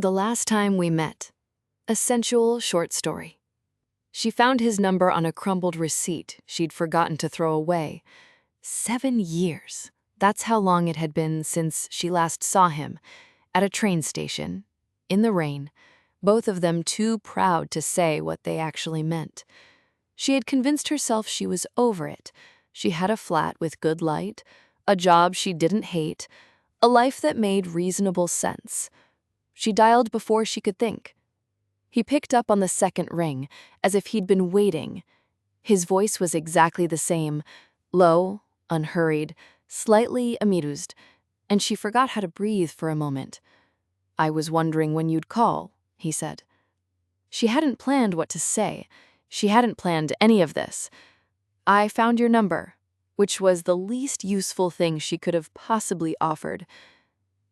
The Last Time We Met, a sensual short story. She found his number on a crumpled receipt she'd forgotten to throw away. 7 years. That's how long it had been since she last saw him, at a train station, in the rain, both of them too proud to say what they actually meant. She had convinced herself she was over it. She had a flat with good light, a job she didn't hate, a life that made reasonable sense. She dialed before she could think. He picked up on the second ring, as if he'd been waiting. His voice was exactly the same, low, unhurried, slightly amused, and she forgot how to breathe for a moment. "I was wondering when you'd call," he said. She hadn't planned what to say. She hadn't planned any of this. "I found your number," which was the least useful thing she could have possibly offered.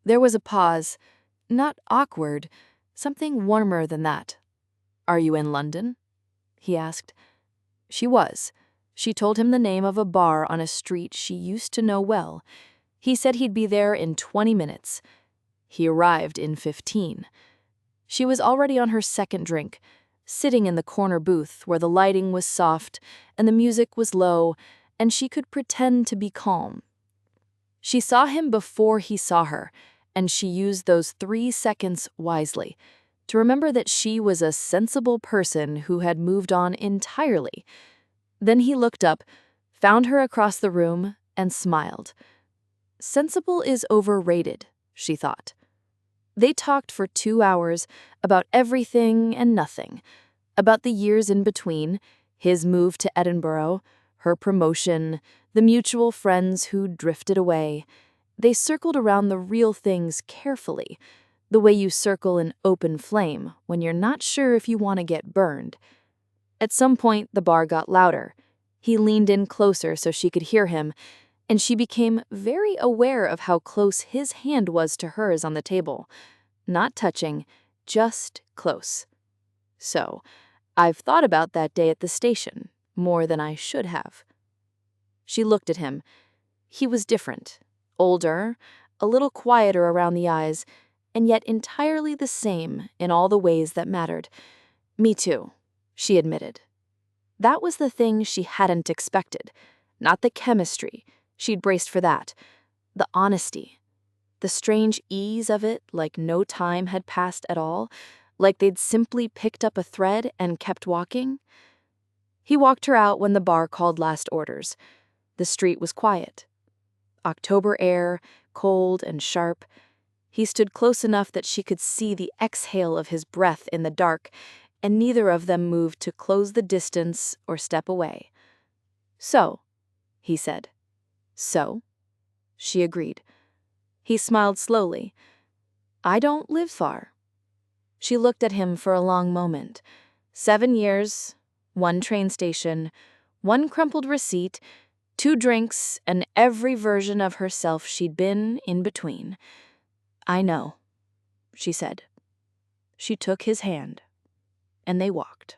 There was a pause. Not awkward, something warmer than that. "Are you in London?" he asked. She was. She told him the name of a bar on a street she used to know well. He said he'd be there in 20 minutes. He arrived in 15. She was already on her second drink, sitting in the corner booth where the lighting was soft and the music was low, and she could pretend to be calm. She saw him before he saw her, and she used those 3 seconds wisely, to remember that she was a sensible person who had moved on entirely. Then he looked up, found her across the room, and smiled. Sensible is overrated, she thought. They talked for 2 hours about everything and nothing, about the years in between, his move to Edinburgh, her promotion, the mutual friends who drifted away. They circled around the real things carefully, the way you circle an open flame when you're not sure if you want to get burned. At some point, the bar got louder. He leaned in closer so she could hear him, and she became very aware of how close his hand was to hers on the table. Not touching, just close. "So, I've thought about that day at the station, more than I should have." She looked at him. He was different. Older, a little quieter around the eyes, and yet entirely the same in all the ways that mattered. "Me too," she admitted. That was the thing she hadn't expected. Not the chemistry. She'd braced for that. The honesty. The strange ease of it, like no time had passed at all, like they'd simply picked up a thread and kept walking. He walked her out when the bar called last orders. The street was quiet. October air, cold and sharp. He stood close enough that she could see the exhale of his breath in the dark, and neither of them moved to close the distance or step away. "So," he said. "So?" She agreed. He smiled slowly. "I don't live far." She looked at him for a long moment. 7 years, 1 train station, 1 crumpled receipt, 2 drinks, and every version of herself she'd been in between. "I know," she said. She took his hand, and they walked.